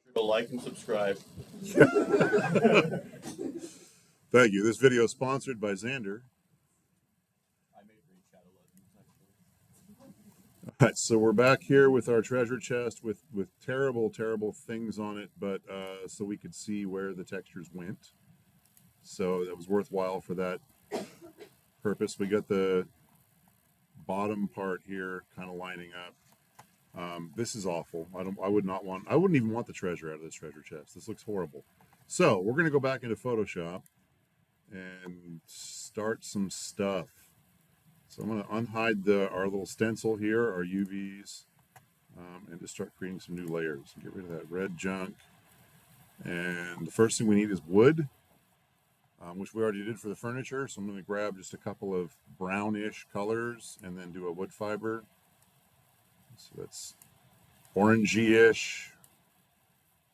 sure to like and subscribe. Thank you. This video is sponsored by Xander. I may read Shadow Legends actually. All right, so we're back here with our treasure chest with terrible things on it, but so we could see where the textures went. So that was worthwhile for that purpose. We got the bottom part here kind of lining up. This is awful. I wouldn't even want the treasure out of this treasure chest. This looks horrible. So we're going to go back into Photoshop and start some stuff. So I'm going to unhide our little stencil here, our UVs, and just start creating some new layers. Get rid of that red junk. And the first thing we need is wood, which we already did for the furniture. So I'm going to grab just a couple of brownish colors and then do a wood fiber. So that's orangey-ish,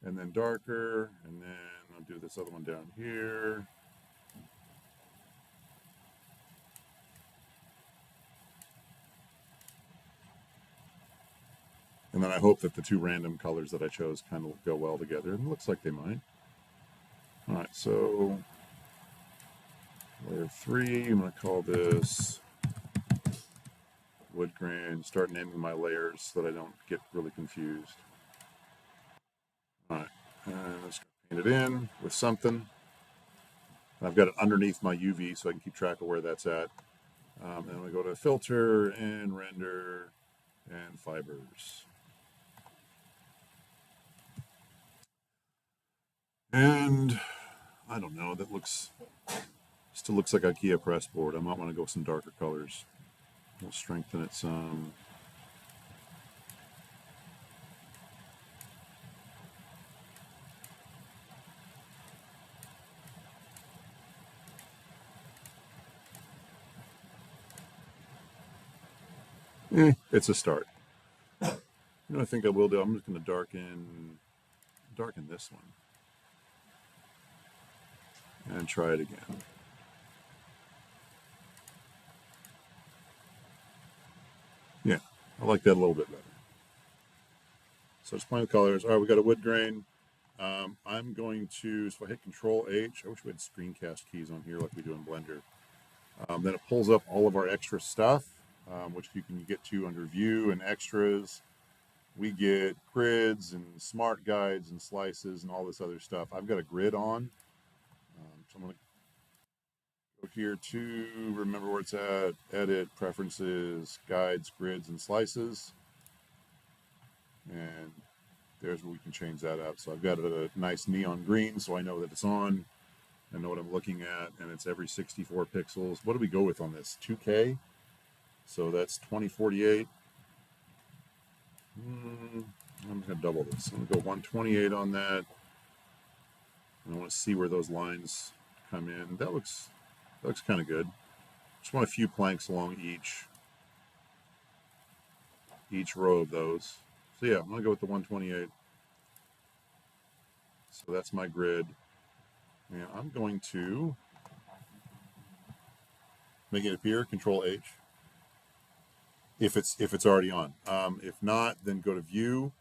and then darker, and then I'll do this other one down here. And then I hope that the two random colors that I chose kind of go well together. And it looks like they might. All right, so layer 3, I'm going to call this wood grain. Start naming my layers so that I don't get really confused. All right, and let's paint it in with something. I've got it underneath my UV so I can keep track of where that's at. And we go to filter and render and fibers. And I don't know, that still looks like IKEA press board. I might want to go with some darker colors. We'll strengthen it some. It's a start. You know what I think I will do? I'm just going to darken this one. And try it again. Yeah, I like that a little bit better. So just playing with colors. All right, we got a wood grain. I'm going to, so if I hit Control H, I wish we had screencast keys on here like we do in Blender. Then it pulls up all of our extra stuff, which you can get to under View and Extras. We get grids and smart guides and slices and all this other stuff. I've got a grid on. So I'm going to go here to remember where it's at, Edit, Preferences, Guides, Grids, and Slices. And there's where we can change that up. So I've got a nice neon green so I know that it's on. I know what I'm looking at, and it's every 64 pixels. What do we go with on this? 2K? So that's 2048. I'm going to double this. I'm going to go 128 on that. And I want to see where those lines come in. That looks kind of good. Just want a few planks along each row of those. So yeah, I'm going to go with the 128. So that's my grid. And I'm going to make it appear, Control H, if it's already on. If not, then go to View,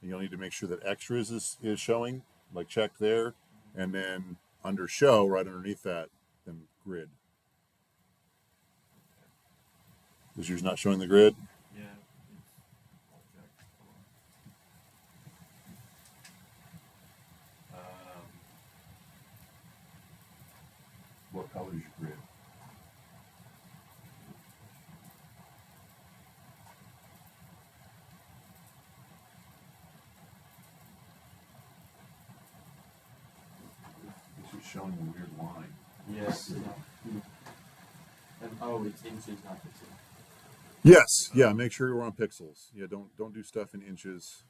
and you'll need to make sure that Extras is showing, like check there, and then under Show, right underneath that, then Grid. Is yours not showing the grid? Yeah. What color is your grid? This is showing a weird line. Yes. And oh, it's inches, not pixels. Yes. Yeah. Make sure you're on pixels. Yeah. Don't do stuff in inches.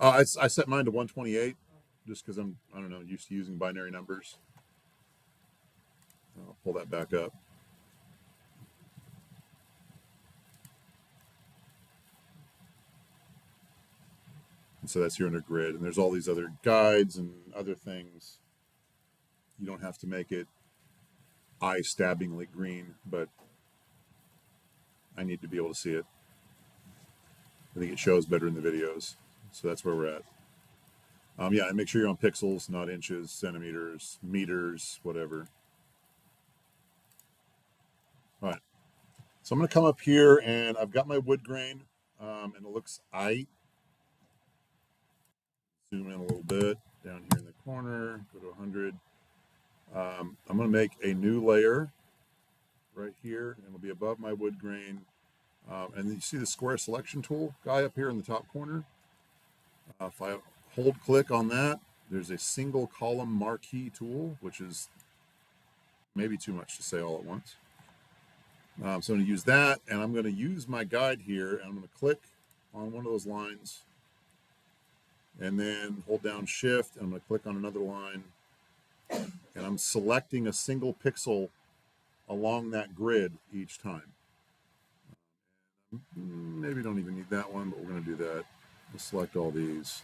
I set mine to 128 just because I don't know, used to using binary numbers. I'll pull that back up. And so that's here under grid. And there's all these other guides and other things. You don't have to make it eye-stabbingly green, but I need to be able to see it. I think it shows better in the videos. So that's where we're at. Yeah, and make sure you're on pixels, not inches, centimeters, meters, whatever. All right. So I'm going to come up here, and I've got my wood grain, and it looks aight. Zoom in a little bit down here in the corner, go to 100. I'm going to make a new layer right here, and it'll be above my wood grain. And then you see the square selection tool guy up here in the top corner. If I hold click on that, there's a single column marquee tool, which is maybe too much to say all at once. So I'm going to use that, and I'm going to use my guide here, and I'm going to click on one of those lines, and then hold down shift, and I'm going to click on another line, and I'm selecting a single pixel along that grid each time. Maybe don't even need that one, but we're going to do that. We'll select all these.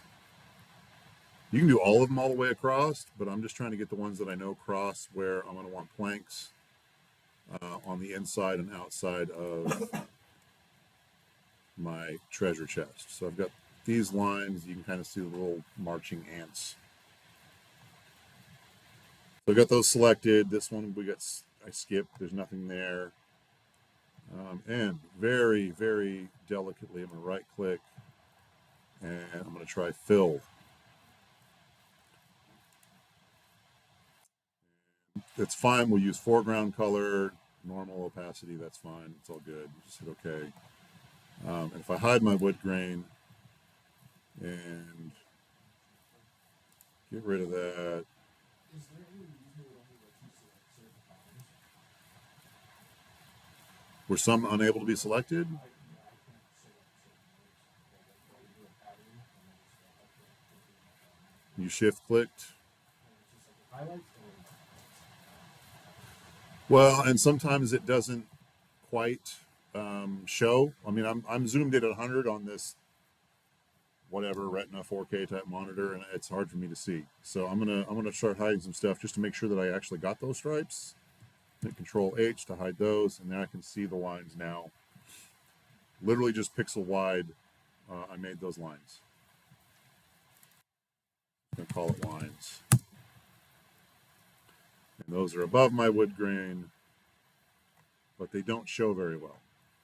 You can do all of them all the way across, but I'm just trying to get the ones that I know cross where I'm going to want planks on the inside and outside of my treasure chest. So I've got these lines. You can kind of see the little marching ants. So I've got those selected. This one I skipped. There's nothing there. And very, very delicately, I'm going to right click and I'm going to try fill. It's fine. We'll use foreground color, normal opacity. That's fine. It's all good. Just hit OK. And if I hide my wood grain and get rid of that. Were some unable to be selected? You shift clicked. Well, and sometimes it doesn't quite show. I mean, I'm zoomed in at 100 on this whatever Retina 4K type monitor, and it's hard for me to see. So I'm gonna start hiding some stuff just to make sure that I actually got those stripes. Hit Control H to hide those, and then I can see the lines now. Literally just pixel wide, I made those lines. I'm gonna call it lines. And those are above my wood grain, but they don't show very well.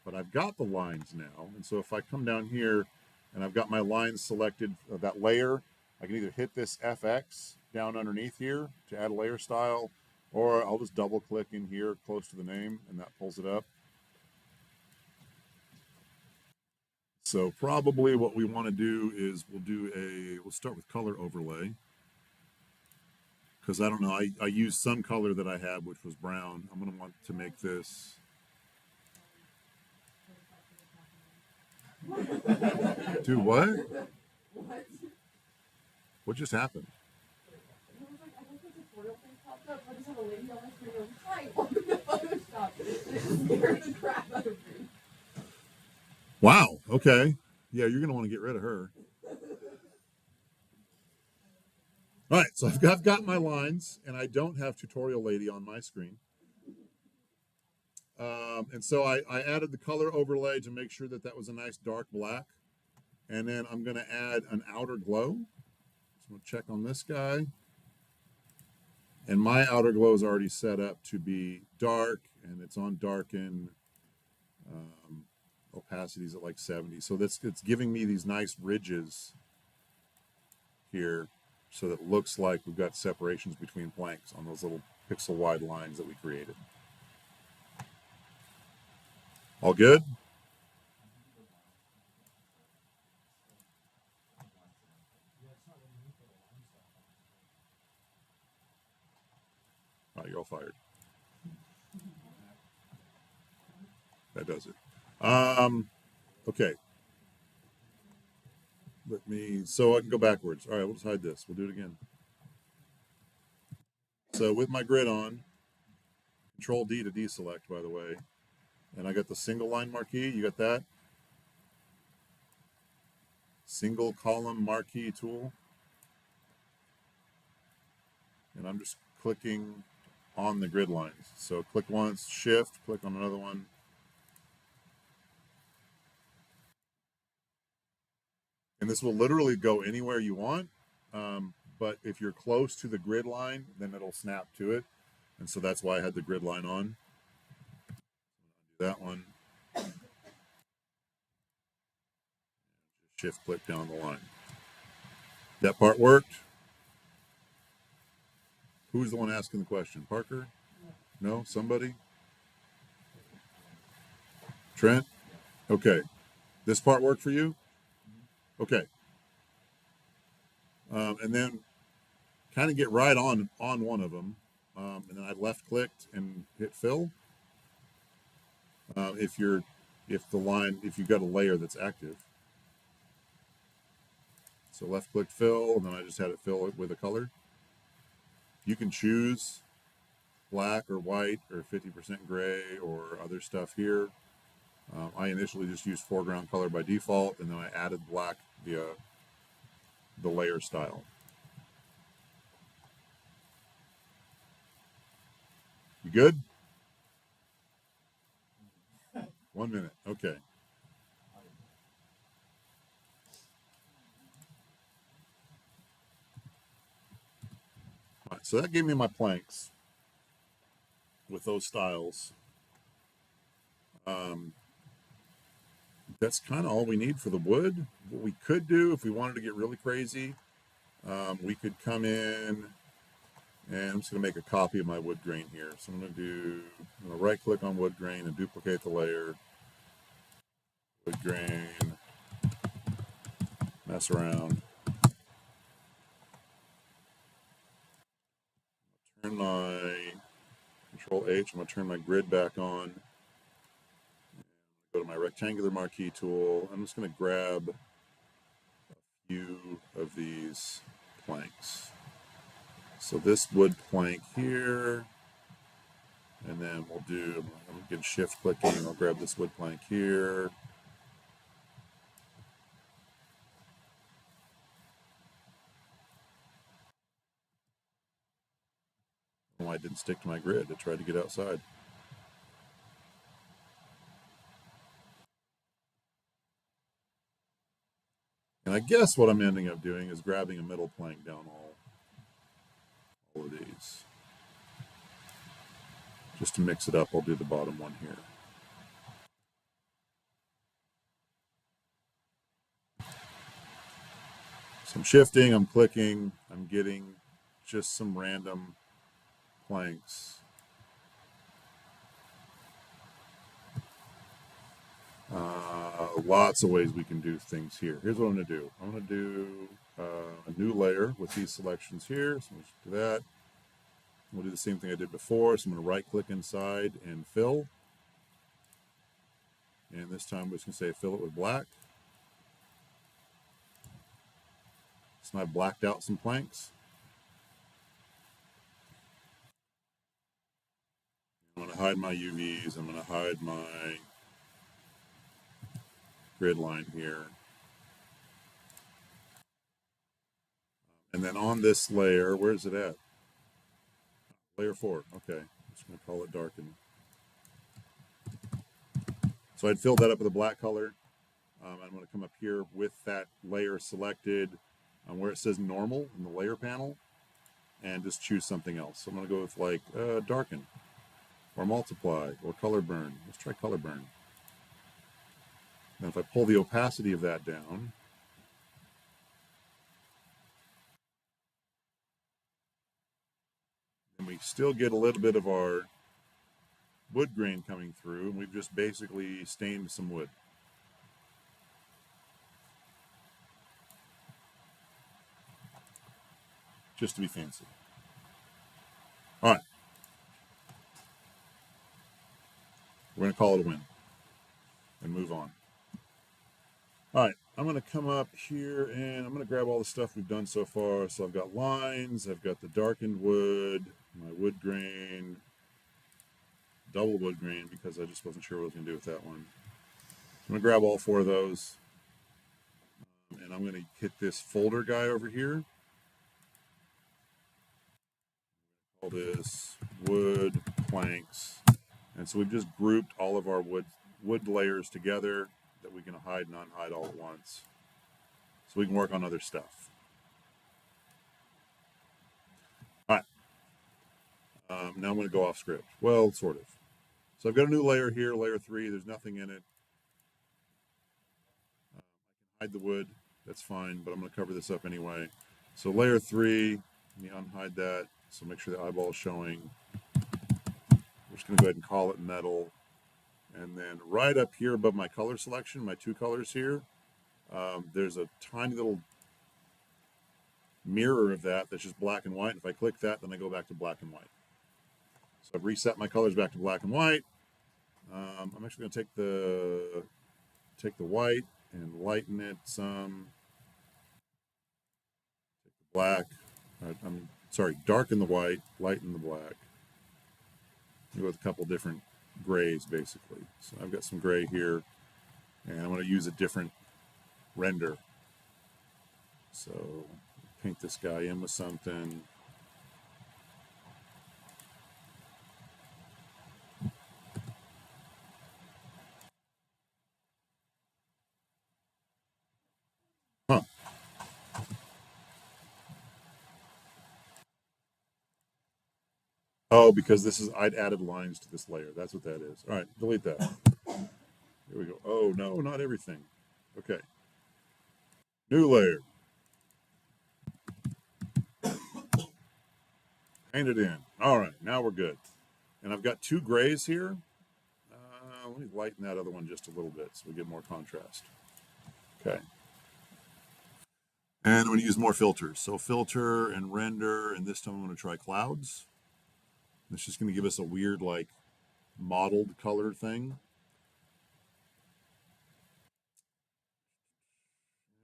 But I've got the lines now, and so if I come down here and I've got my lines selected, that layer, I can either hit this FX down underneath here to add a layer style, or I'll just double click in here close to the name and that pulls it up. So probably what we want to do is we'll start with color overlay. Because I don't know, I used some color that I had, which was brown. I'm going to want to make this. Do what? What just happened? Wow. Okay. Yeah, you're going to want to get rid of her. All right. So I've got my lines, and I don't have Tutorial Lady on my screen. And so I added the color overlay to make sure that was a nice dark black. And then I'm going to add an outer glow. So we'll check on this guy. And my outer glow is already set up to be dark, and it's on darken. Opacity's at like 70. So it's giving me these nice ridges here so that it looks like we've got separations between planks on those little pixel wide lines that we created. All good? All right, you're all fired. That does it. Okay. So I can go backwards. All right, we'll just hide this. We'll do it again. So with my grid on, Control D to deselect, by the way. And I got the single line marquee. You got that? Single column marquee tool. And I'm just clicking on the grid lines. So click once, shift, click on another one. And this will literally go anywhere you want. But if you're close to the grid line, then it'll snap to it. And so that's why I had the grid line on. Do that one. Shift click down the line. That part worked. Who's the one asking the question? Parker? No? Somebody? Trent? Okay. This part worked for you? Okay. And then kind of get right on one of them. And then I left clicked and hit fill. If you've got a layer that's active. So left click fill, and then I just had it fill it with a color. You can choose black or white or 50% gray or other stuff here. I initially just used foreground color by default, and then I added black via the layer style. You good? 1 minute. Okay. All right, so that gave me my planks with those styles. That's kind of all we need for the wood. What we could do if we wanted to get really crazy, we could come in, and I'm just going to make a copy of my wood grain here. So I'm going to right click on wood grain and duplicate the layer. Wood grain, mess around. Turn my Control H. I'm going to turn my grid back on. Go to my rectangular marquee tool. I'm just going to grab a few of these planks. So this wood plank here, and then we'll do, I'm going to shift clicking, and I'll grab this wood plank here. Why it didn't stick to my grid. It tried to get outside. And I guess what I'm ending up doing is grabbing a middle plank down all of these. Just to mix it up, I'll do the bottom one here. So I'm shifting, I'm clicking, I'm getting just some random planks. Lots of ways we can do things here. Here's what I'm going to do. I'm going to do a new layer with these selections here. So let's do that. We'll do the same thing I did before. So I'm going to right click inside and fill. And this time we're just going to say fill it with black. So I've blacked out some planks. I'm going to hide my UVs. I'm going to hide my grid line here. And then on this layer, where's it at? Layer 4. Okay. I'm just going to call it darken. So I'd fill that up with a black color. I'm going to come up here with that layer selected where it says normal in the layer panel and just choose something else. So I'm going to go with like darken or multiply or color burn. Let's try color burn. And if I pull the opacity of that down, then we still get a little bit of our wood grain coming through, and we've just basically stained some wood. Just to be fancy. All right. We're going to call it a win and move on. All right, I'm going to come up here and I'm going to grab all the stuff we've done so far. So I've got lines, I've got the darkened wood, my wood grain, double wood grain because I just wasn't sure what I was going to do with that one. I'm going to grab all 4 of those and I'm going to hit this folder guy over here. Call this wood planks. And so we've just grouped all of our wood layers together that we can hide and unhide all at once. so we can work on other stuff. All right. Now I'm going to go off script. Well, sort of. So I've got a new layer here, layer 3. There's nothing in it. Hide the wood. That's fine, but I'm going to cover this up anyway. So layer 3, let me unhide that. So make sure the eyeball is showing. We're just going to go ahead and call it metal. And then right up here above my color selection, my 2 colors here, there's a tiny little mirror of that that's just black and white. If I click that, then I go back to black and white. So I've reset my colors back to black and white. I'm actually going to take the white and lighten it some. Take the black. I'm sorry, darken the white, lighten the black. Go with a couple different grays, basically. So I've got some gray here, and I'm going to use a different render. So paint this guy in with something. Huh. Oh, because this is, I'd added lines to this layer. That's what that is. All right, delete that. Here we go. Oh, no, not everything. Okay. New layer. Paint it in. All right, now we're good. And I've got 2 grays here. Let me lighten that other one just a little bit so we get more contrast. Okay. And I'm going to use more filters. So filter and render, and this time I'm going to try clouds. It's just going to give us a weird, like, mottled color thing.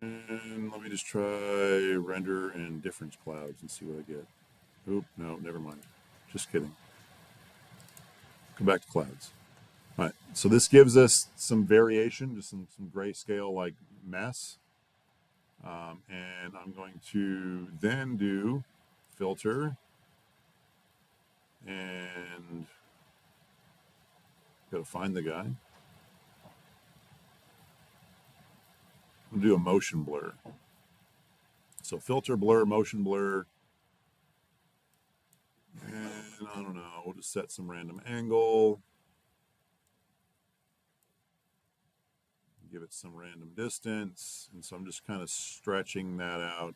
And let me just try render and difference clouds and see what I get. Oop, no, never mind. Just kidding. Come back to clouds. All right, so this gives us some variation, just some grayscale like mess. And I'm going to then do filter and got to find the guy. I'm going to do a motion blur. So filter, blur, motion blur. And I don't know, we'll just set some random angle. Give it some random distance. And so I'm just kind of stretching that out.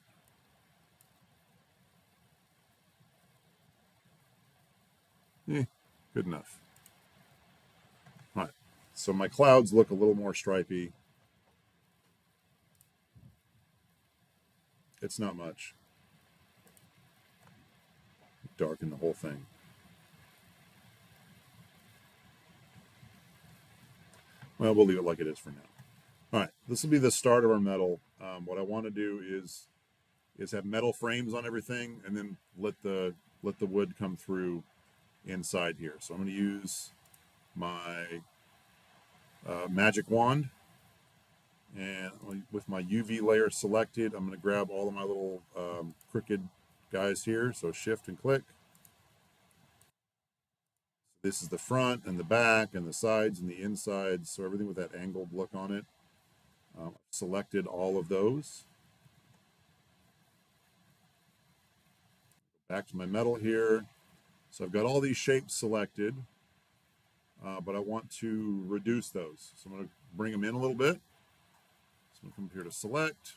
Good enough. All right, so my clouds look a little more stripy. It's not much. Darken the whole thing. Well, we'll leave it like it is for now. All right, this will be the start of our metal. What I want to do is have metal frames on everything, and then let the wood come through inside here. So I'm going to use my magic wand, and with my UV layer selected, I'm going to grab all of my little crooked guys here. So shift and click. This is the front and the back and the sides and the insides. So everything with that angled look on it. Selected all of those. Back to my metal here. So I've got all these shapes selected, but I want to reduce those. So I'm going to bring them in a little bit. So I'm going to come here to select,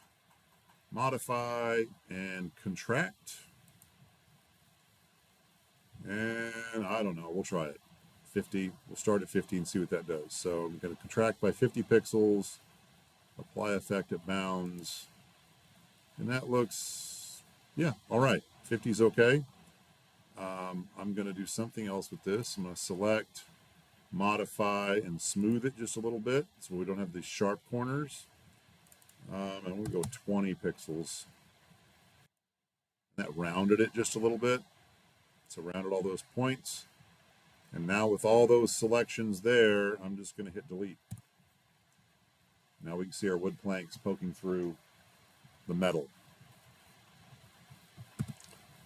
modify, and contract. And I don't know, we'll try it. 50, we'll start at 50 and see what that does. So I'm going to contract by 50 pixels, apply effect at bounds, and that looks, yeah, all right. 50 is okay. I'm going to do something else with this. I'm going to select, modify, and smooth it just a little bit so we don't have these sharp corners. And I'm going to go 20 pixels. That rounded it just a little bit. So rounded all those points. And now with all those selections there, I'm just going to hit delete. Now we can see our wood planks poking through the metal.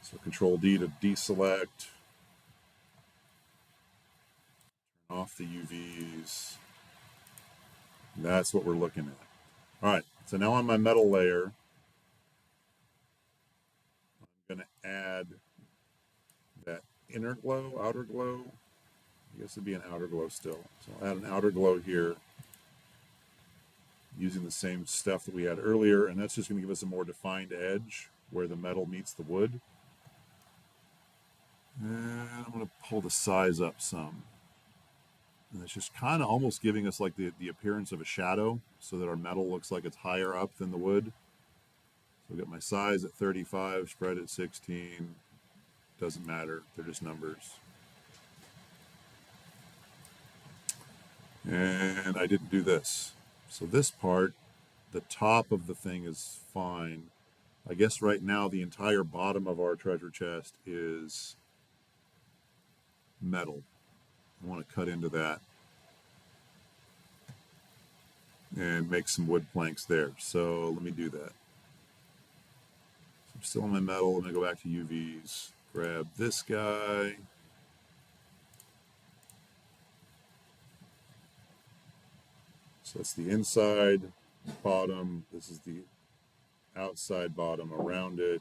So Control D to deselect. Turn off the UVs. That's what we're looking at. All right, so now on my metal layer, going to add that inner glow, outer glow. I guess it'd be an outer glow still. So I'll add an outer glow here using the same stuff that we had earlier, and that's just going to give us a more defined edge where the metal meets the wood. And I'm going to pull the size up some. And it's just kind of almost giving us like the appearance of a shadow so that our metal looks like it's higher up than the wood. So I've got my size at 35, spread at 16. Doesn't matter, they're just numbers. And I didn't do this. So this part, the top of the thing is fine. I guess right now the entire bottom of our treasure chest is metal. I want to cut into that and make some wood planks there. So let me do that. So I'm still on my metal. I'm going to go back to UVs, grab this guy. So that's the inside bottom. This is the outside bottom around it.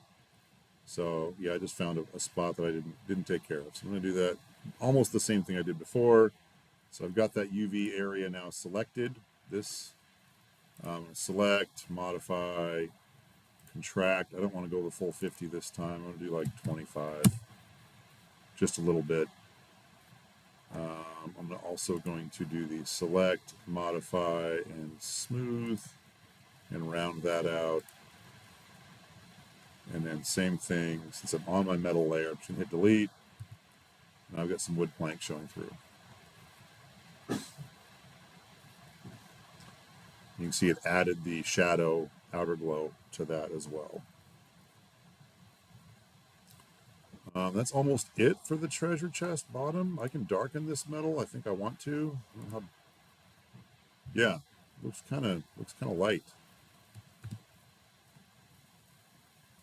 So yeah, I just found a spot that I didn't take care of. So I'm going to do that. Almost the same thing I did before. So I've got that UV area now selected. This select, modify, contract. I don't want to go the full 50 this time. I'm going to do like 25, just a little bit. I'm also going to do the select, modify, and smooth, and round that out. And then same thing, since I'm on my metal layer, I'm just going to hit delete. Now I've got some wood plank showing through. You can see it added the shadow outer glow to that as well. That's almost it for the treasure chest bottom. I can darken this metal. I think I want to. Yeah, looks kind of light.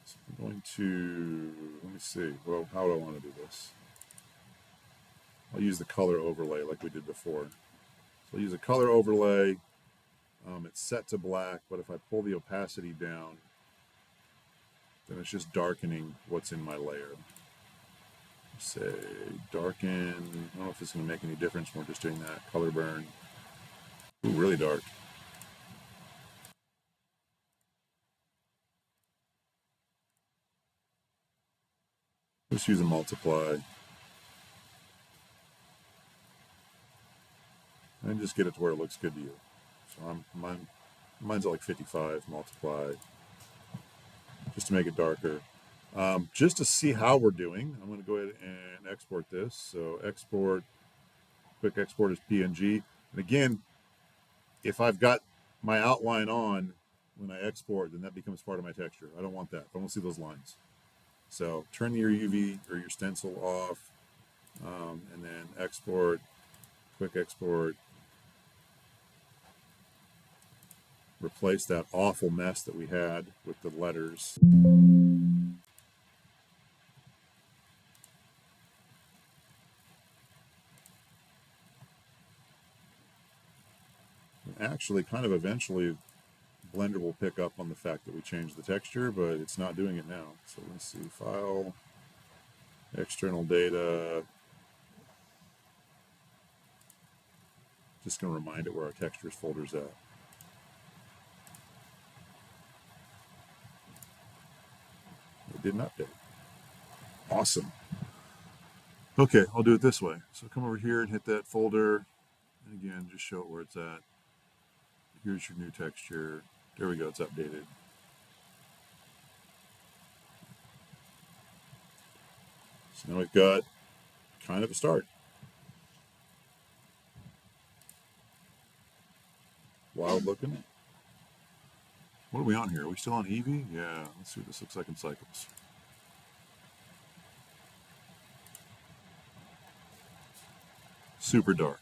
So I'm going to, let me see. Well, how do I want to do this? I'll use the color overlay like we did before. So I'll use a color overlay. It's set to black, but if I pull the opacity down, then it's just darkening what's in my layer. Say darken. I don't know if it's going to make any difference when we're just doing that. Color burn. Ooh, really dark. Just use a multiply. And just get it to where it looks good to you. So mine's at like 55, multiply. Just to make it darker. Just to see how we're doing, I'm going to go ahead and export this. So export, quick export is PNG. And again, if I've got my outline on when I export, then that becomes part of my texture. I don't want that. I don't see those lines. So turn your UV or your stencil off, and then export, quick export. Replace that awful mess that we had with the letters. Actually, kind of eventually, Blender will pick up on the fact that we changed the texture, but it's not doing it now. So let's see, file, external data. Just going to remind it where our textures folder's at. It didn't update. Awesome. Okay, I'll do it this way. So come over here and hit that folder. And again, just show it where it's at. Here's your new texture. There we go, it's updated. So now we've got kind of a start. Wild looking. What are we on here? Are we still on Eevee? Yeah, let's see what this looks like in cycles. Super dark.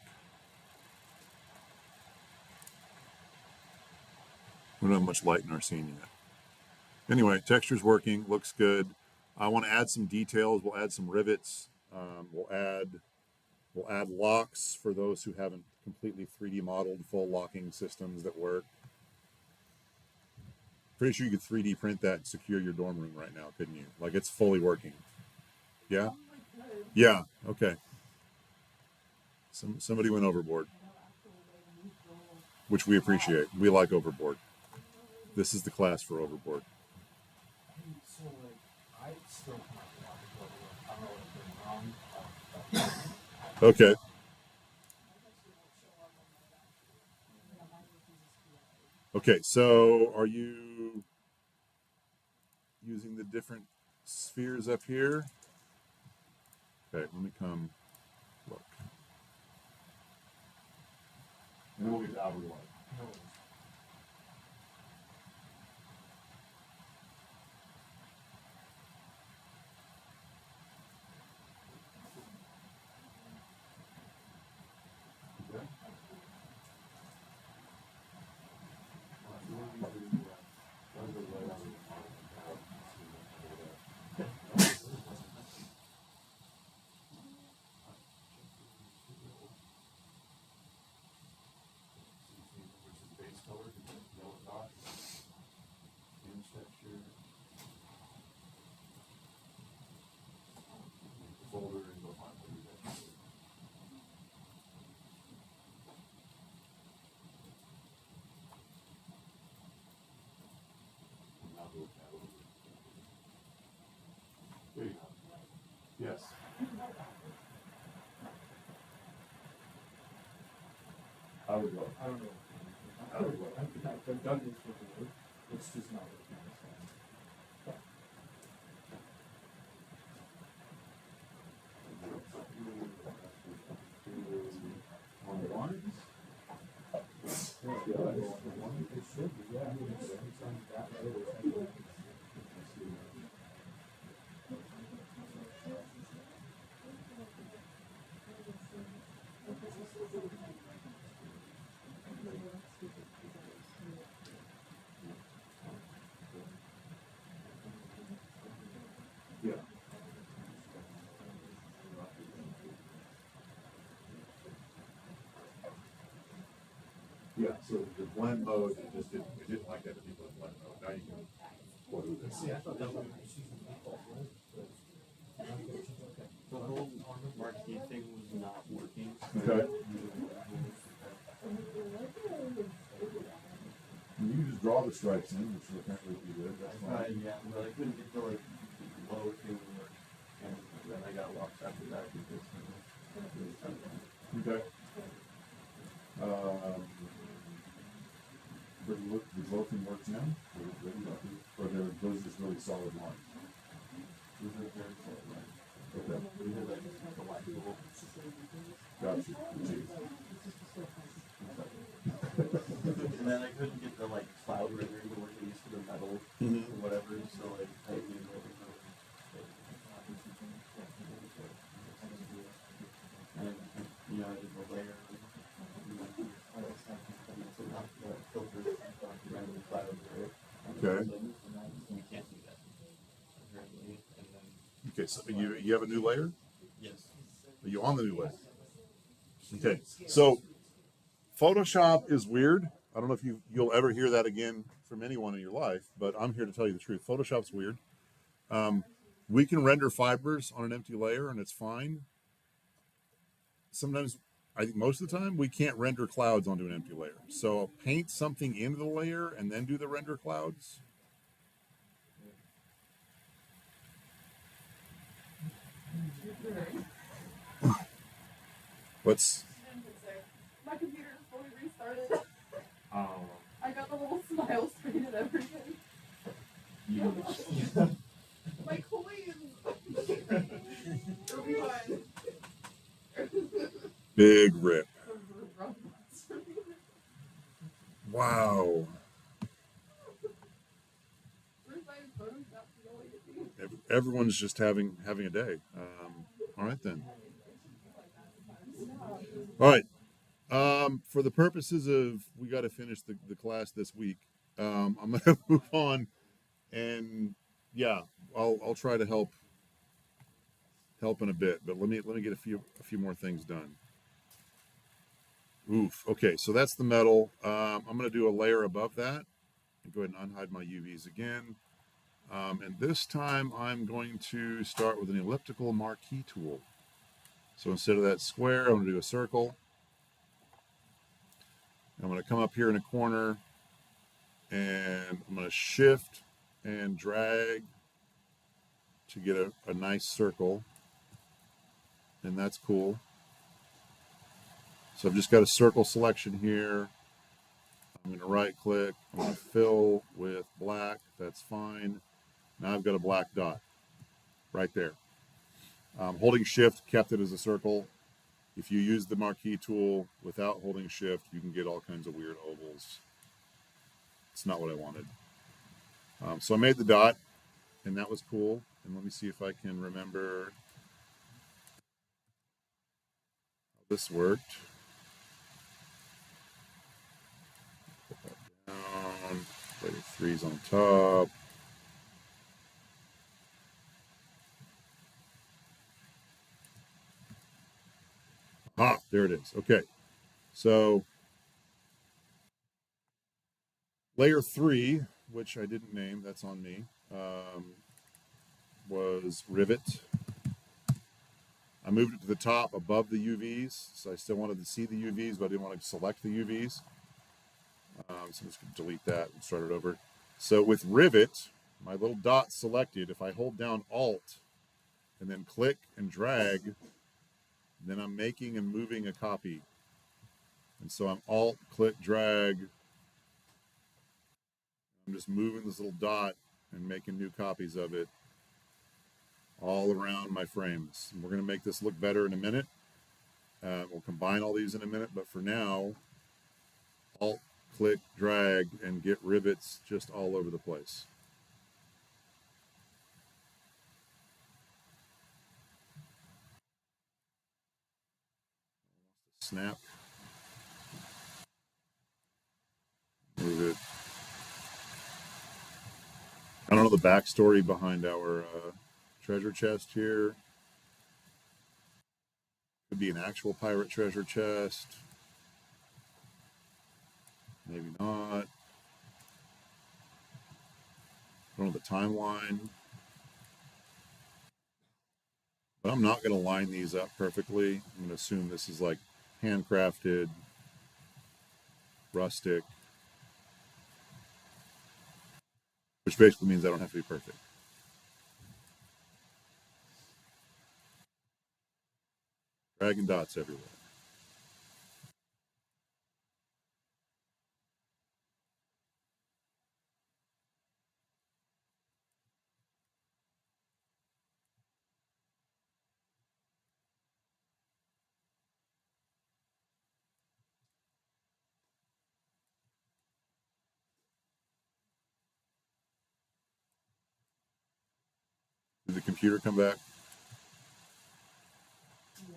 We don't have much light in our scene yet. Anyway, texture's working, looks good. I want to add some details. We'll add some rivets. We'll add locks for those who haven't completely 3D modeled full locking systems that work. pretty sure you could 3D print that and secure your dorm room right now, couldn't you? Like it's fully working. Yeah. Yeah. Okay. Somebody went overboard, which we appreciate. We like overboard. This is the class for overboard. So like, I still can't I don't know what I'm doing wrong. Okay. Okay. So are you using the different spheres up here? Okay. Let me come look. And then we'll get to outer light. There you go. Yes. I would go. I don't know. I would go. I've done this before. It's just not working. On the lines? It should be, yeah. Yeah. Yeah, so the blend mode, it didn't like that people in blend mode. Now you can play with this. See, I thought that was the whole marquee thing was not working. Okay. You can just draw the stripes in, which will apparently be good. That's fine. Yeah, but I couldn't get the like low thing to work, and then I got lost after that because. Okay. But look, the low thing works now, or those just really solid lines. Those are very solid lines. Okay. Gotcha. And then I couldn't get the like cloud rendering to work at least for the metal or whatever, so like I didn't know. And you know, I did the layer. Okay. We can't do that. Apparently. And then, okay, so you have a new layer? Yes. Are you on the new layer? Okay. So Photoshop is weird. I don't know if you'll ever hear that again from anyone in your life, but I'm here to tell you the truth. Photoshop's weird. We can render fibers on an empty layer and it's fine. Sometimes, I think most of the time, we can't render clouds onto an empty layer. So paint something into the layer and then do the render clouds. What's... My computer is fully restarted. Oh. I got the little smile screen and everything. Yeah. My coins! It'll be fine. Big rip. Wow. Everyone's just having a day. All right then. All right. For the purposes of we got to finish the class this week, I'm going to move on, and yeah, I'll try to help in a bit. But let me get a few more things done. Oof. Okay, so that's the metal. I'm going to do a layer above that, Go ahead and unhide my UVs again. And this time I'm going to start with an elliptical marquee tool. So instead of that square, I'm going to do a circle. I'm going to come up here in a corner and I'm going to shift and drag to get a nice circle. And that's cool. So I've just got a circle selection here. I'm going to right click. I'm going to fill with black. That's fine. Now I've got a black dot right there. Holding shift kept it as a circle. If you use the marquee tool without holding shift, you can get all kinds of weird ovals. It's not what I wanted. So I made the dot, and that was cool. And let me see if I can remember how this worked. Put that down. Layer 3's on top. Ah, there it is. Okay. So layer 3, which I didn't name, that's on me, was rivet. I moved it to the top above the UVs, so I still wanted to see the UVs, but I didn't want to select the UVs. So I'm just going to delete that and start it over. So with rivet, my little dot selected, if I hold down Alt and then click and drag, then I'm making and moving a copy. And so I'm Alt, click, drag. I'm just moving this little dot and making new copies of it all around my frames. And we're going to make this look better in a minute. We'll combine all these in a minute, but for now, Alt, click, drag, and get rivets just all over the place. Snap. Move it. I don't know the backstory behind our treasure chest here. Could be an actual pirate treasure chest. Maybe not. I don't know the timeline. But I'm not going to line these up perfectly. I'm going to assume this is like handcrafted, rustic, which basically means I don't have to be perfect. Dragon dots everywhere. Did the computer come back? Yeah.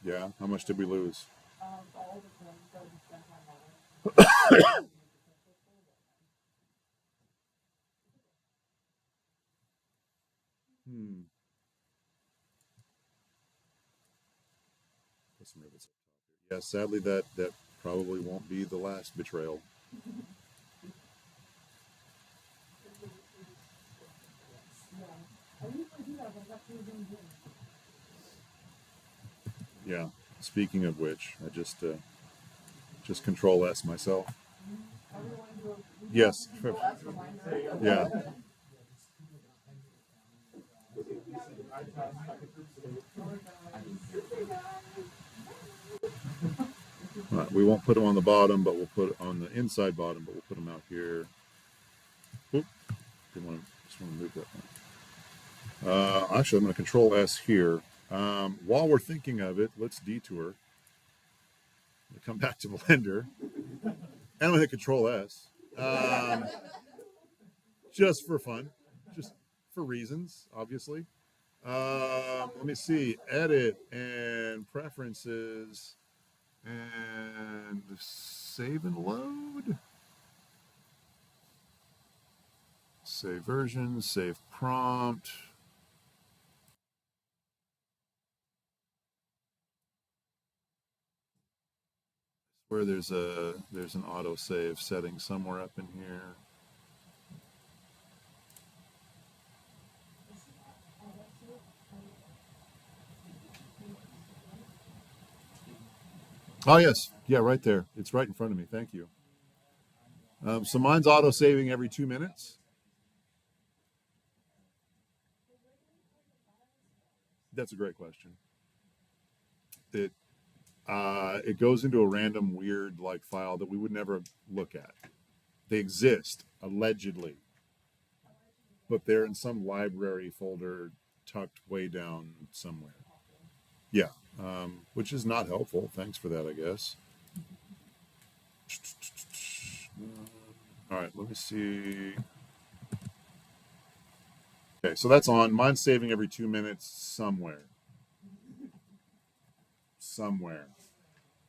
Yeah. How much did we lose? All the films that we spent time on it. Put some rivets up top here. Yeah, sadly that probably won't be the last betrayal. Yeah. Speaking of which, I just Control S myself. Yes. Yeah. We won't put them on the bottom, but we'll put it on the inside bottom, but we'll put them out here. Oop, just want to move that one. Actually, I'm going to Control S here. While we're thinking of it, let's detour. We'll come back to Blender. And I'm going to hit Control S. Just for fun, just for reasons, obviously. Let me see. Edit and preferences. And save and load. Save version, save prompt. Where there's an auto save setting somewhere up in here. Oh, yes. Yeah, right there. It's right in front of me. Thank you. So mine's auto saving every 2 minutes. That's a great question. It it goes into a random weird like file that we would never look at. They exist allegedly, but they're in some library folder tucked way down somewhere. Yeah, which is not helpful. Thanks for that, I guess. All right, let me see. Okay, so that's on. Mine's saving every 2 minutes somewhere. Somewhere.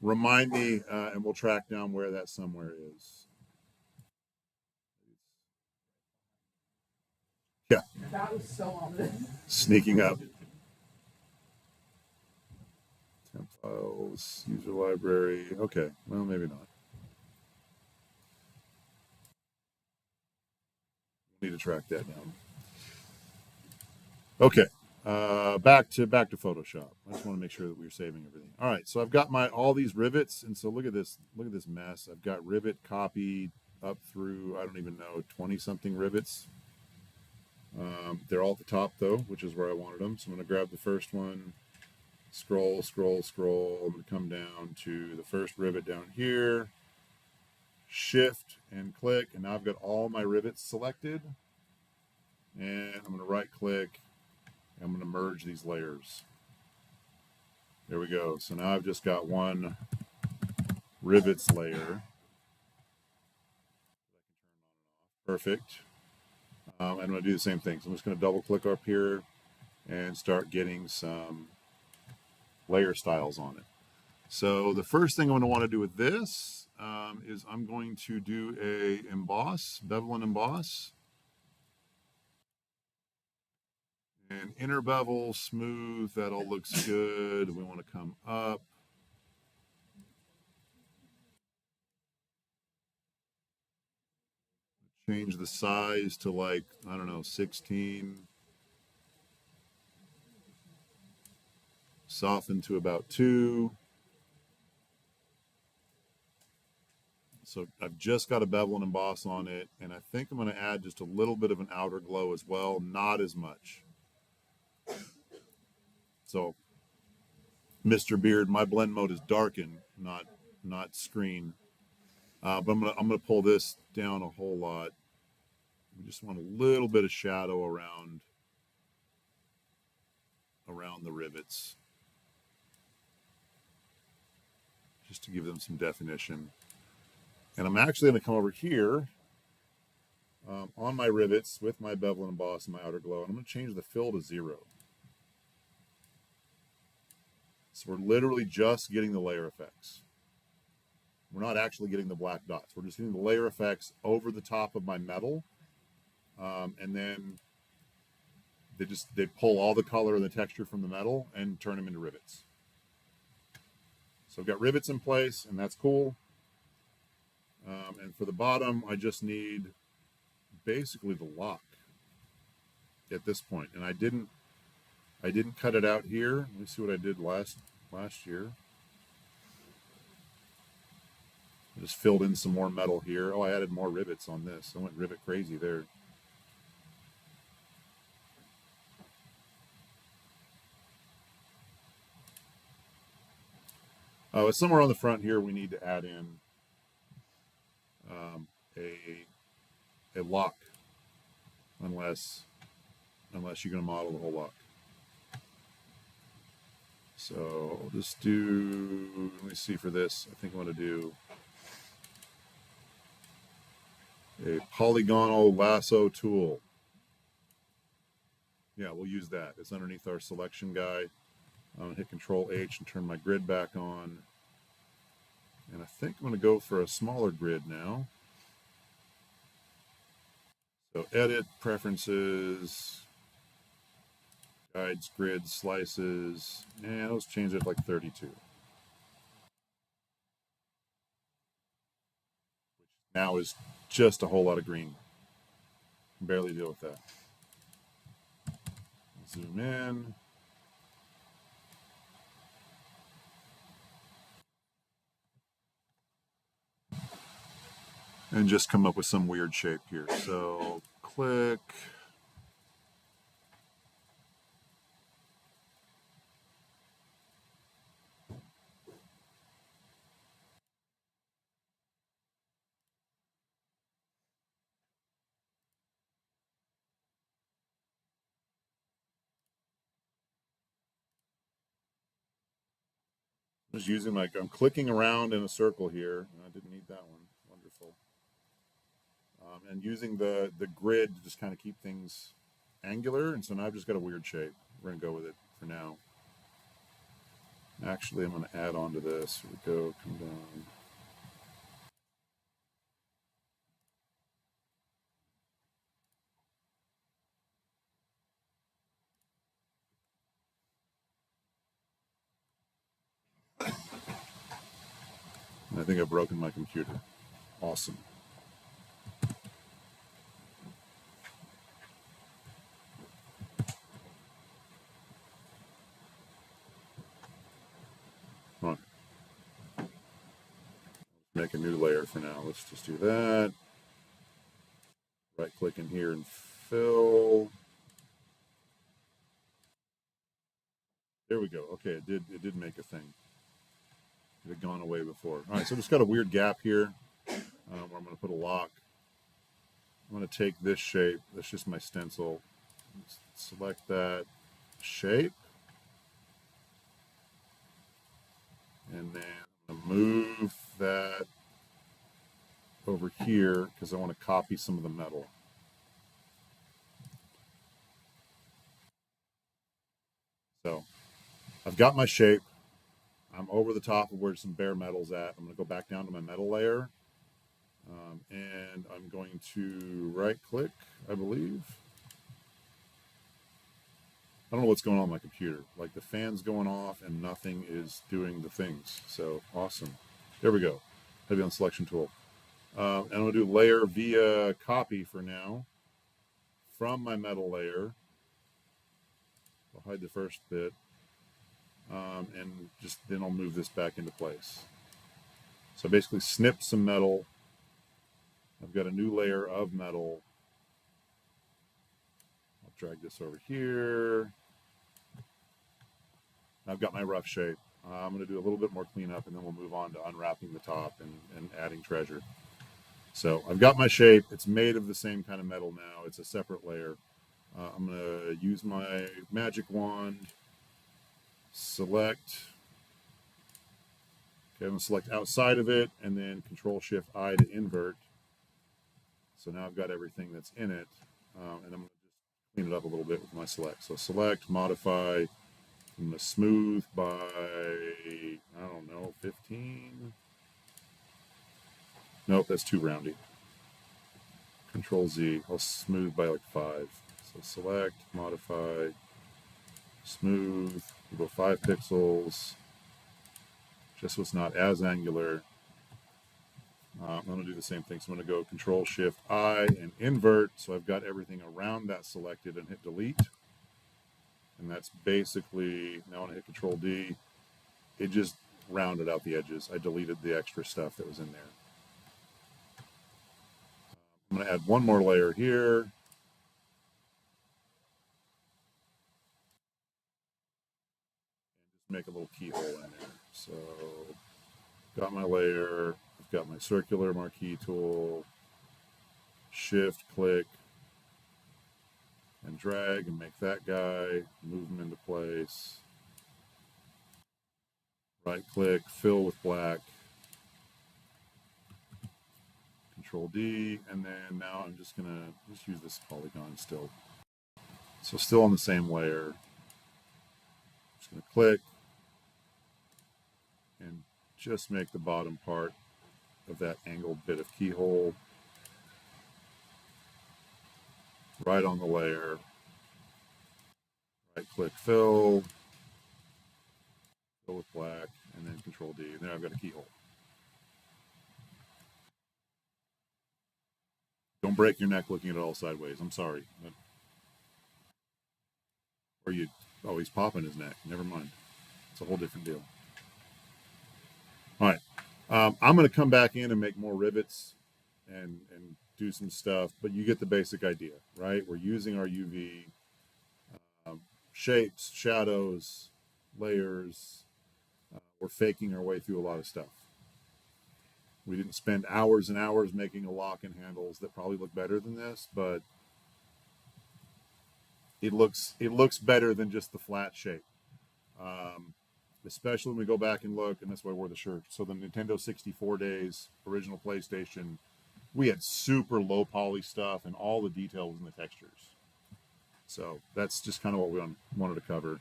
Remind me, and we'll track down where that somewhere is. Yeah, That was so ominous. sneaking up. Temp files, user library. Okay, well, maybe not. Need to track that down. Okay, back to Photoshop. I just want to make sure that we're saving everything. All right, so I've got my all these rivets, and so look at this mess. I've got rivet copied up through I don't even know 20 something rivets. They're all at the top though, which is where I wanted them. So I'm going to grab the first one, scroll, scroll, scroll. I'm going to come down to the first rivet down here, shift and click, and now I've got all my rivets selected. And I'm going to right click. I'm going to merge these layers. There we go. So now I've just got one rivets layer. Perfect. I'm going to do the same thing. So I'm just going to double click up here and start getting some layer styles on it. So the first thing I'm going to want to do with this is I'm going to do a emboss, bevel and emboss. And inner bevel, smooth, that all looks good. We want to come up. Change the size to like, I don't know, 16. Soften to about 2. So I've just got a bevel and emboss on it, and I think I'm going to add just a little bit of an outer glow as well, not as much. So, Mr. Beard, my blend mode is darken, not screen. But I'm gonna pull this down a whole lot. We just want a little bit of shadow around the rivets, just to give them some definition. And I'm actually going to come over here on my rivets with my bevel and emboss and my outer glow, and I'm going to change the fill to 0. So we're literally just getting the layer effects. We're not actually getting the black dots. We're just getting the layer effects over the top of my metal, and then they pull all the color and the texture from the metal and turn them into rivets. So I've got rivets in place, and that's cool. And for the bottom, I just need basically the lock at this point. And I didn't cut it out here. Let me see what I did last year. I just filled in some more metal here. Oh, I added more rivets on this. I went rivet crazy there. Oh, somewhere on the front here, we need to add in a lock, unless you're going to model the whole lock. So I'll just do, let me see for this. I think I want to do a polygonal lasso tool. Yeah, we'll use that. It's underneath our selection guy. I'm going to hit Control H and turn my grid back on. And I think I'm going to go for a smaller grid now. So edit, preferences, guides, grid, slices, and let's change it to like 32. Now is just a whole lot of green. Can barely deal with that. Zoom in. and just come up with some weird shape here. So click. Just using I'm clicking around in a circle here. I didn't need that one. Wonderful. And using the grid to just kind of keep things angular. And so now I've just got a weird shape. We're going to go with it for now. Actually, I'm going to add on to this. Here we go. Come down. I think I've broken my computer. Awesome. All right. Make a new layer for now. Let's just do that. Right click in here and fill. There we go. Okay, it did make a thing. It had gone away before. All right, so just got a weird gap here where I'm going to put a lock. I'm going to take this shape. That's just my stencil. Select that shape. And then I'm going to move that over here because I want to copy some of the metal. So I've got my shape. I'm over the top of where some bare metal's at. I'm going to go back down to my metal layer. And I'm going to right click, I believe. I don't know what's going on my computer. Like the fan's going off and nothing is doing the things. So awesome. There we go. Heavy on selection tool. And I'm going to do layer via copy for now from my metal layer. I'll hide the first bit. And just then I'll move this back into place. So basically snip some metal. I've got a new layer of metal. I'll drag this over here. I've got my rough shape. I'm going to do a little bit more cleanup and then we'll move on to unwrapping the top and adding treasure. So I've got my shape. It's made of the same kind of metal now. It's a separate layer. I'm going to use my magic wand, select. Okay, I'm going to select outside of it and then Control-Shift-I to invert. So now I've got everything that's in it. And I'm going to just clean it up a little bit with my select. So select, modify. I'm going to smooth by, I don't know, 15. Nope, that's too roundy. Control Z. I'll smooth by like 5. So select, modify, smooth. We'll go 5 pixels. Just so it's not as angular. I'm going to do the same thing. So I'm going to go Control Shift I and invert. So I've got everything around that selected and hit delete. And that's basically, now when I hit Control D, it just rounded out the edges. I deleted the extra stuff that was in there. I'm going to add one more layer here. And just make a little keyhole in there. So, got my layer. I've got my circular marquee tool. Shift, click, and drag and make that guy. Move him into place. Right click, fill with black. Control D, and then now I'm just going to just use this polygon still. So still on the same layer. Just going to click and just make the bottom part of that angled bit of keyhole right on the layer. Right click, fill with black, and then Control D. And then I've got a keyhole. Don't break your neck looking at it all sideways. I'm sorry. Or you, oh, he's popping his neck. Never mind. It's a whole different deal. All right. I'm going to come back in and make more rivets and do some stuff, but you get the basic idea, right? We're using our UV shapes, shadows, layers. We're faking our way through a lot of stuff. We didn't spend hours and hours making a lock and handles that probably look better than this, but it looks better than just the flat shape. Um, Especially when we go back and look, and that's why I wore the shirt. So the Nintendo 64 days, original PlayStation, we had super low poly stuff, and all the detail was in the textures. So that's just kind of what we wanted to cover.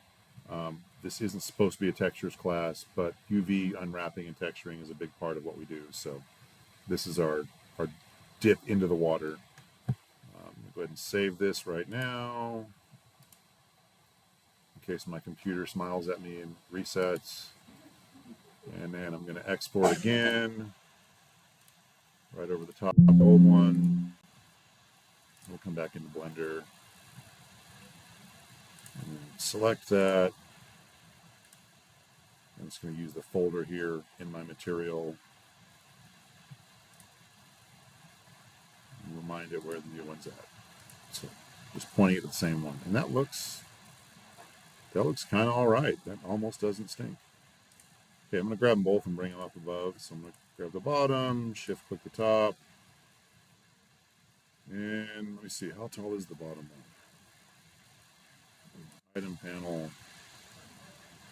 This isn't supposed to be a textures class, but UV unwrapping and texturing is a big part of what we do. So this is our dip into the water. Go ahead and save this right now in case my computer smiles at me and resets. And then I'm going to export again, right over the top of the old one. We'll come back into Blender and select that. I'm just going to use the folder here in my material and remind it where the new one's at. So just pointing at the same one. And that looks kind of all right. That almost doesn't stink. Okay, I'm going to grab them both and bring them up above. So I'm going to grab the bottom, shift click the top. And let me see, how tall is the bottom one? Item panel.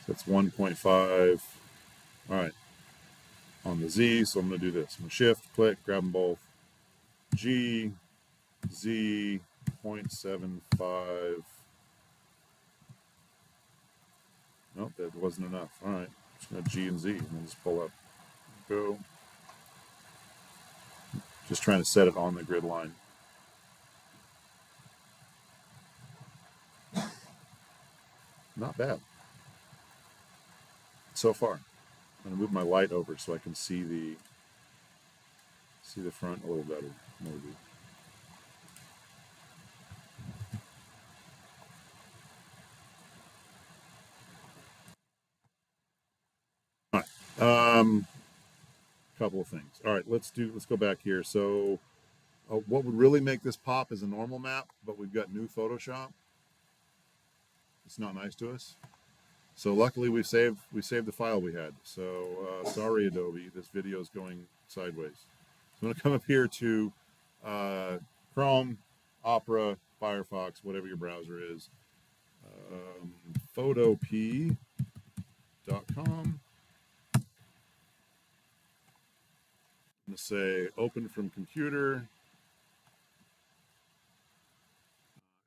So that's 1.5. All right. On the Z, so I'm going to do this. I'm going to shift, click, grab them both. G, Z, 0.75. Nope, that wasn't enough. All right. Just going to G and Z and then just pull up. Go. Just trying to set it on the grid line. Not bad. So far. I'm going to move my light over so I can see the front a little better, maybe. All right. Couple of things. All right, let's go back here. So what would really make this pop is a normal map, but we've got new Photoshop. It's not nice to us. So luckily we saved the file we had. So sorry, Adobe, this video is going sideways. So I'm going to come up here to Chrome, Opera, Firefox, whatever your browser is, photop.com. I'm going to say open from computer.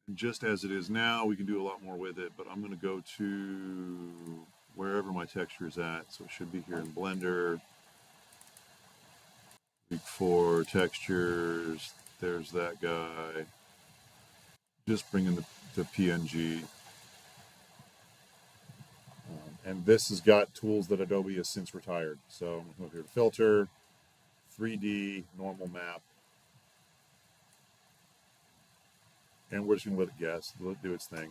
And just as it is now, we can do a lot more with it, but I'm going to go to wherever my texture is at. So it should be here in Blender. Week 4 textures. There's that guy. Just bring in the PNG. And this has got tools that Adobe has since retired. So I'm going to come up here to filter, 3D, normal map. And we're just going to let it guess, let it do its thing.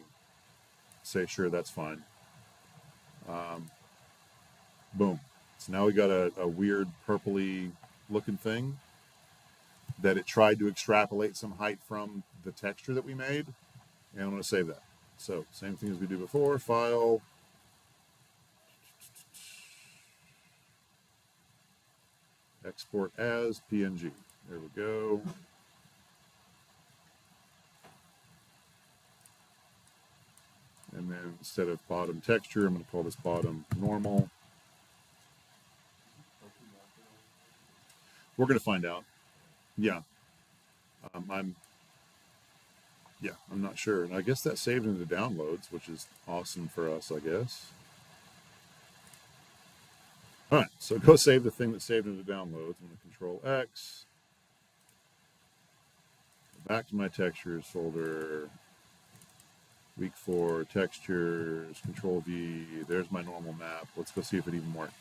Say, sure, that's fine. Boom. So now we got a weird purpley looking thing that it tried to extrapolate some height from the texture that we made. And I'm going to save that. So same thing as we do before, file. Export as PNG. There we go. And then instead of bottom texture, I'm going to call this bottom normal. We're going to find out. Yeah. I'm not sure. And I guess that saved into downloads, which is awesome for us, I guess. All right, so go save the thing that saved into downloads. I'm going to Control X. Go back to my textures folder. Week 4 textures. Control V. There's my normal map. Let's go see if it even worked.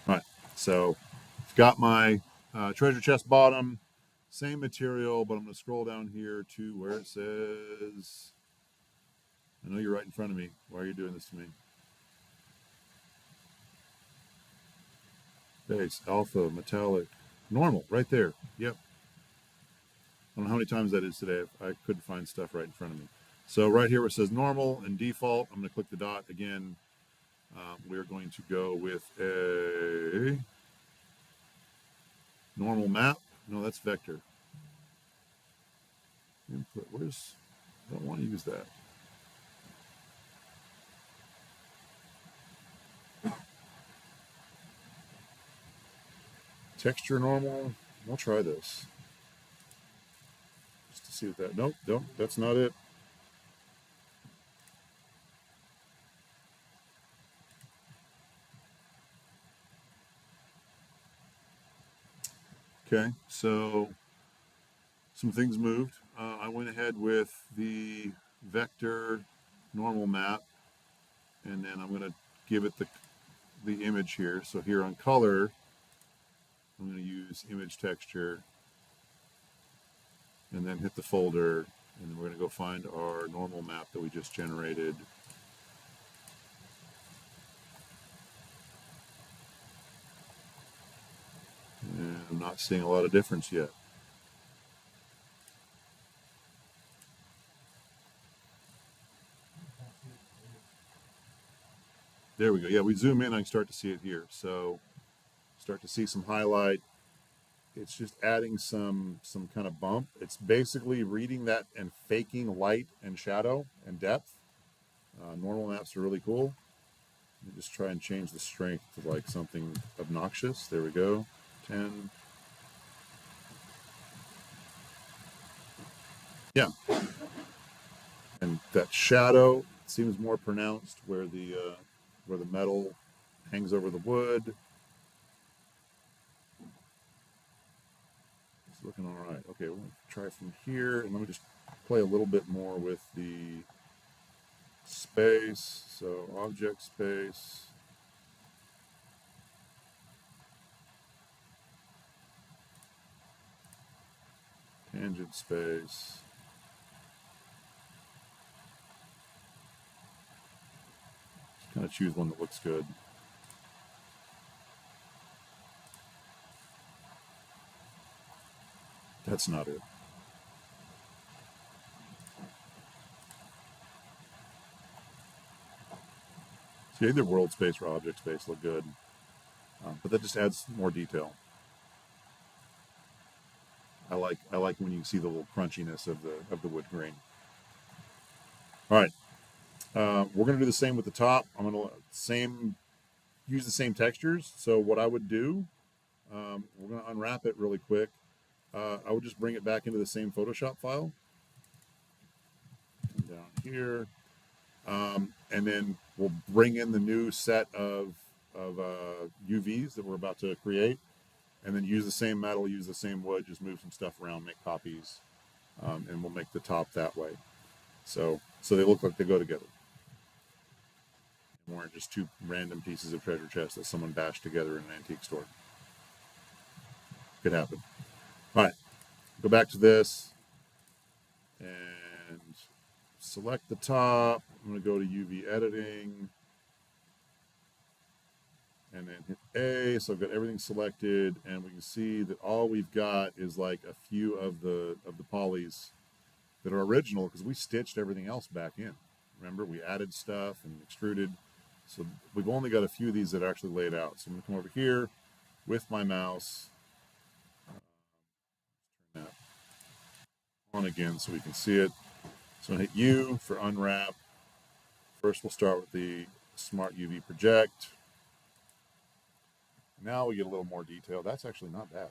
All right, so I've got my treasure chest bottom. Same material, but I'm going to scroll down here to where it says, I know you're right in front of me. Why are you doing this to me? Base, alpha, metallic. Normal, right there. Yep. I don't know how many times that is today. I couldn't find stuff right in front of me. So right here where it says normal and default, I'm going to click the dot again. We're going to go with a normal map. No, that's vector. Input. Where's? I don't want to use that. Texture normal. We'll try this just to see what that. Nope, nope, that's not it. Okay, so some things moved. I went ahead with the vector normal map, and then I'm going to give it the image here. So here on color, I'm going to use image texture, and then hit the folder, and then we're going to go find our normal map that we just generated. And I'm not seeing a lot of difference yet. There we go. Yeah, we zoom in, I can start to see it here. So start to see some highlight. It's just adding some kind of bump. It's basically reading that and faking light and shadow and depth. Normal maps are really cool. Let me just try and change the strength to like something obnoxious. There we go. 10. Yeah. And that shadow seems more pronounced where the metal hangs over the wood. It's looking all right. Okay, we'll try from here, and let me just play a little bit more with the space. So object space. Tangent space. Just kind of choose one that looks good. That's not it. See, either world space or object space look good, but that just adds more detail. I like when you see the little crunchiness of the wood grain. All right, we're gonna do the same with the top. I'm gonna use the same textures. So what I would do, we're gonna unwrap it really quick. I would just bring it back into the same Photoshop file. Come down here, and then we'll bring in the new set of UVs that we're about to create, and then use the same metal, use the same wood, just move some stuff around, make copies, and we'll make the top that way. So they look like they go together. And weren't just two random pieces of treasure chest that someone bashed together in an antique store. Could happen. All right, go back to this and select the top. I'm going to go to UV editing and then hit A. So I've got everything selected, and we can see that all we've got is like a few of the polys that are original because we stitched everything else back in. Remember, we added stuff and extruded. So we've only got a few of these that are actually laid out. So I'm going to come over here with my mouse, turn that on again so we can see it. So I'm going to hit U for unwrap. First, we'll start with the Smart UV Project. Now we get a little more detail. That's actually not bad.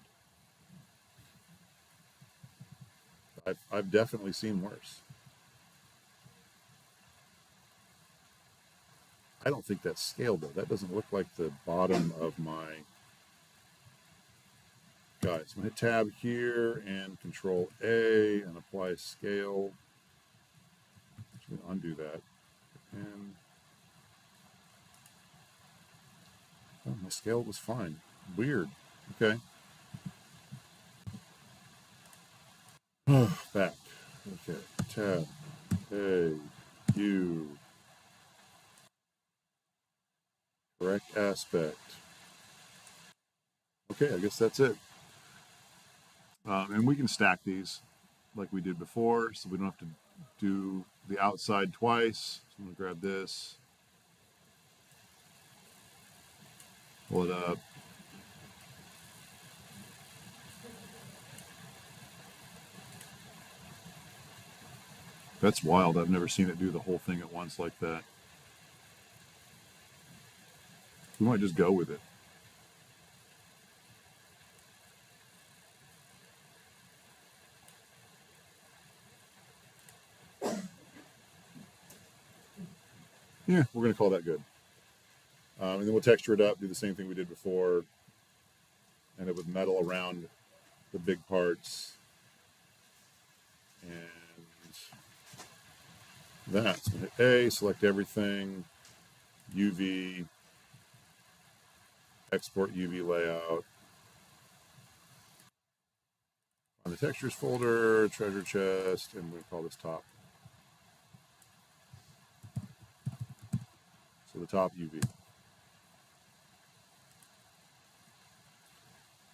I've definitely seen worse. I don't think that's scaled though. That doesn't look like the bottom of my guys. I'm going to hit tab here and control A and apply scale. I'm going to undo that. And oh, my scale was fine. Weird. Okay. Back. Okay. Tab. A. U. Correct aspect. Okay, I guess that's it. And we can stack these like we did before, so we don't have to do the outside twice. So I'm gonna grab this, pull it up. That's wild. I've never seen it do the whole thing at once like that. We might just go with it. Yeah, we're gonna call that good. And then we'll texture it up, do the same thing we did before, and it with metal around the big parts and that. So hit A, select everything, UV, export UV layout. On the textures folder, treasure chest, and we call this top. So the top UV.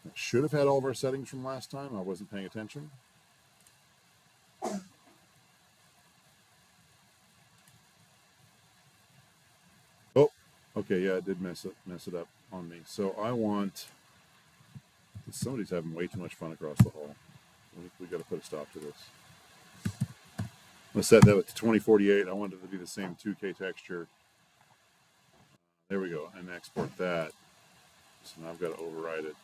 I should have had all of our settings from last time. I wasn't paying attention. Oh, okay, yeah, it did mess it up on me. So I want. Somebody's having way too much fun across the hall. We got to put a stop to this. I'm gonna set that to 2048. I want it to be the same 2K texture. There we go, and export that. So now I've got to override it.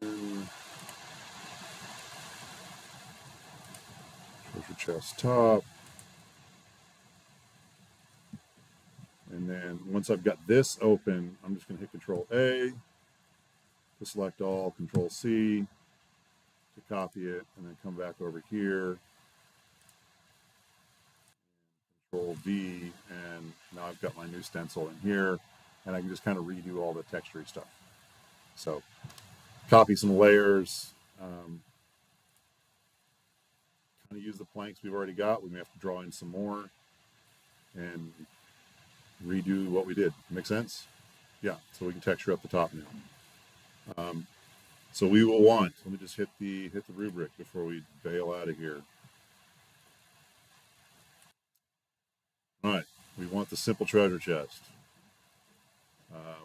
And treasure chest top. And then once I've got this open, I'm just going to hit Control A to select all, Control C to copy it, and then come back over here, Control V, and now I've got my new stencil in here, and I can just kind of redo all the textury stuff. So copy some layers, kind of use the planks we've already got. We may have to draw in some more and redo what we did. Make sense? Yeah, so we can texture up the top now. So we will want, let me just hit the rubric before we bail out of here. All right, we want the simple treasure chest,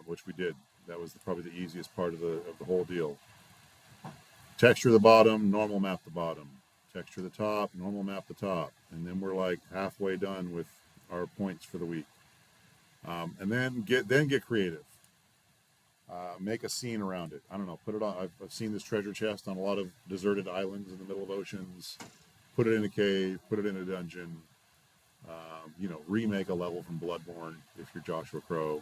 which we did. That was probably the easiest part of the whole deal. Texture the bottom, normal map the bottom. Texture the top, normal map the top. And then we're like halfway done with our points for the week. And then get creative. Make a scene around it. I don't know. Put it on. I've seen this treasure chest on a lot of deserted islands in the middle of oceans. Put it in a cave. Put it in a dungeon. Remake a level from Bloodborne if you're Joshua Crow.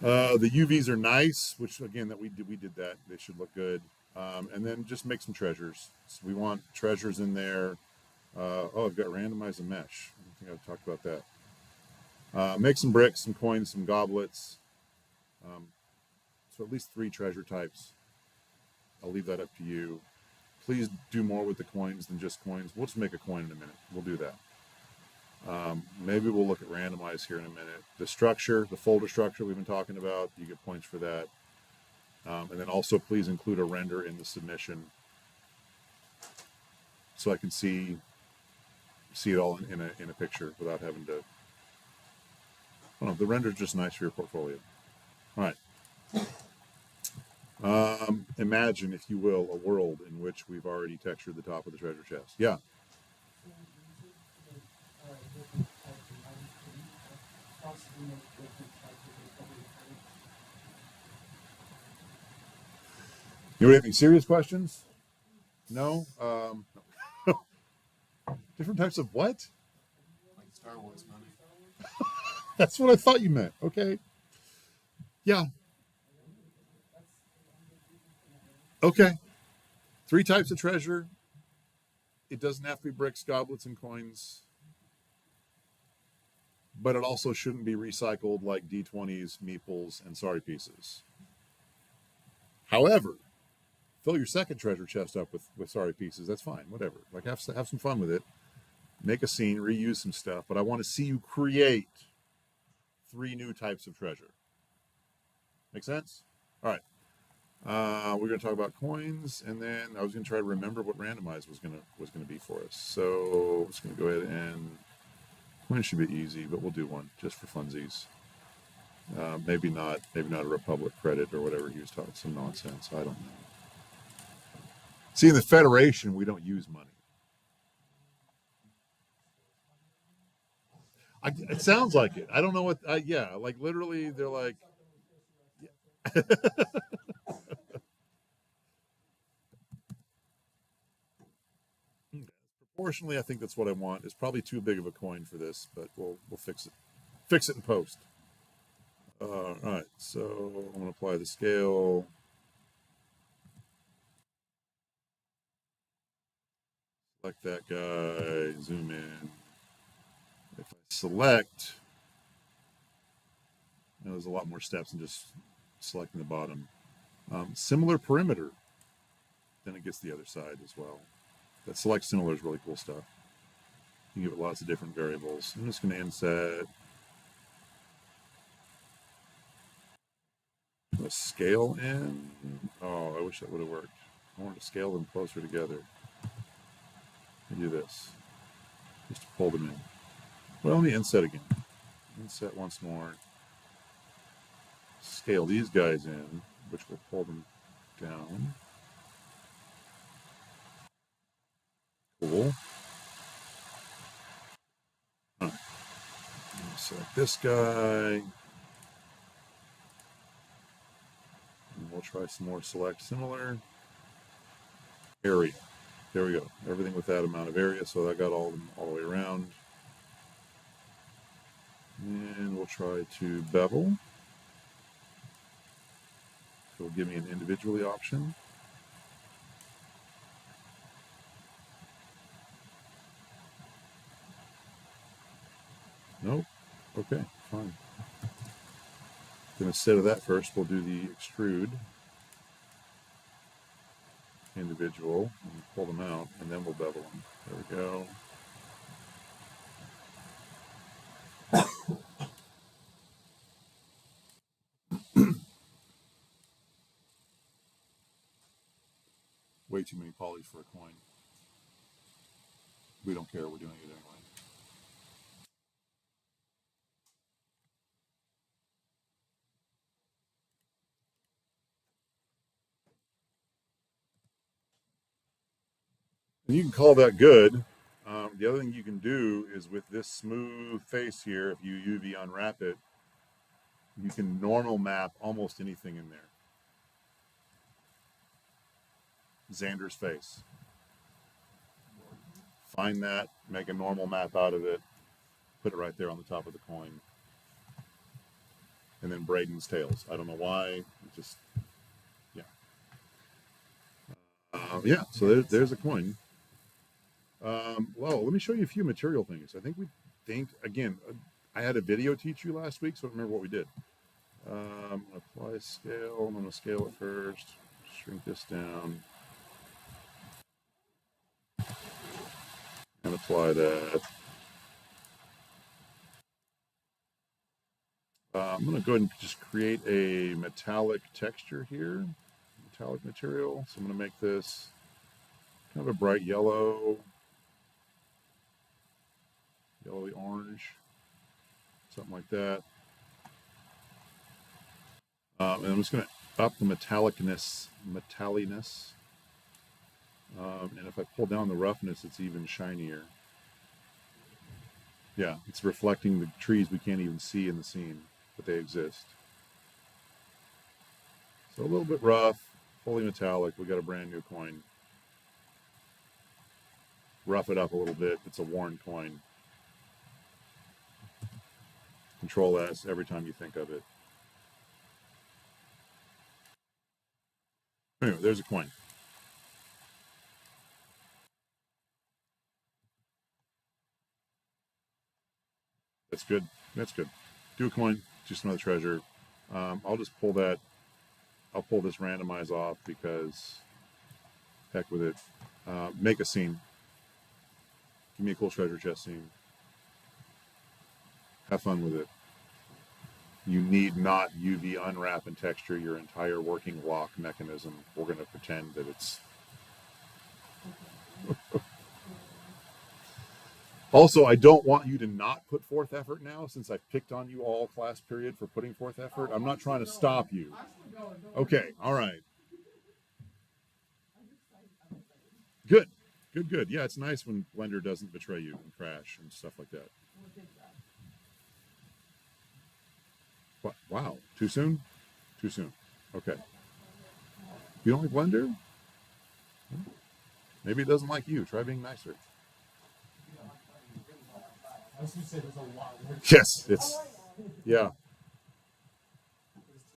The UVs are nice, which again that we did that. They should look good. And then just make some treasures. So we want treasures in there. I've got randomize a mesh. I think I've talked about that. Make some bricks, some coins, some goblets. So at least 3 treasure types. I'll leave that up to you. Please do more with the coins than just coins. We'll just make a coin in a minute. We'll do that. Maybe we'll look at randomize here in a minute. The structure, the folder structure we've been talking about, you get points for that. And then also please include a render in the submission so I can see it all in a picture without having to. I don't know, the render's just nice for your portfolio. All right. Imagine, if you will, a world in which we've already textured the top of the treasure chest. Yeah. You have any serious questions? No? Different types of what? Like Star Wars money. That's what I thought you meant. Okay. Yeah. Okay. 3 types of treasure. It doesn't have to be bricks, goblets, and coins. but it also shouldn't be recycled like D20s, meeples, and sorry pieces. However, fill your second treasure chest up with sorry pieces. That's fine. Whatever. Like have some fun with it. Make a scene, reuse some stuff. But I want to see you create 3 new types of treasure. Make sense? All right. We're going to talk about coins, and then I was going to try to remember what randomize was going to be for us. So I'm just going to go ahead and coins should be easy, but we'll do one just for funsies. Maybe not a Republic credit or whatever he was talking, some nonsense. I don't know. See, in the Federation, we don't use money. It sounds like it. I don't know what. Yeah, like literally, they're like. Proportionally, I think that's what I want. It's probably too big of a coin for this, but we'll fix it. Fix it in post. All right, so I'm going to apply the scale. Select that guy. Zoom in. If I select, there's a lot more steps than just selecting the bottom. Similar perimeter, then it gets the other side as well. That select similar is really cool stuff. You can give it lots of different variables. I'm just going to inset a scale in. Oh, I wish that would have worked. I wanted to scale them closer together. I do this just to pull them in. Well, let me inset again. Inset once more. Scale these guys in, which will pull them down. Cool. All right. Select this guy. And we'll try some more select similar. Area. There we go. Everything with that amount of area, so that got all the way around. And we'll try to bevel. So it'll give me an individually option. Nope. Okay, fine. Then instead of that first, we'll do the extrude individual and pull them out, and then we'll bevel them. There we go. Way too many polys for a coin. We don't care. We're doing it anyway. And you can call that good. The other thing you can do is with this smooth face here, if you UV unwrap it, you can normal map almost anything in there. Xander's face. Find that, make a normal map out of it, put it right there on the top of the coin. And then Braden's tails. I don't know why. It just, yeah. Yeah, so there's a coin. Well, let me show you a few material things. Again, I had a video teach you last week, so I don't remember what we did. Apply scale. I'm going to scale it first. Shrink this down. And apply that. I'm going to go ahead and just create a metallic texture here. Metallic material. So I'm going to make this kind of a bright yellow. Yellowy orange. Something like that. And I'm just going to up the metallicness. And if I pull down the roughness, it's even shinier. Yeah, it's reflecting the trees we can't even see in the scene, but they exist. So a little bit rough, fully metallic. We got a brand new coin. Rough it up a little bit. It's a worn coin. Control S every time you think of it. Anyway, there's a coin. That's good. That's good. Do a coin, do some other treasure. I'll just pull that. I'll pull this randomize off because heck with it. Make a scene. Give me a cool treasure chest scene. Have fun with it. You need not UV unwrap and texture your entire working lock mechanism. We're going to pretend that it's. Also, I don't want you to not put forth effort now, since I picked on you all class period for putting forth effort. I'm not trying to stop you. Okay, all right. Good, good, good. Yeah, it's nice when Blender doesn't betray you and crash and stuff like that. What? Wow, too soon? Too soon. Okay. You don't like Blender? Maybe it doesn't like you. Try being nicer. I was gonna say there's a lot of Yes, it's, yeah.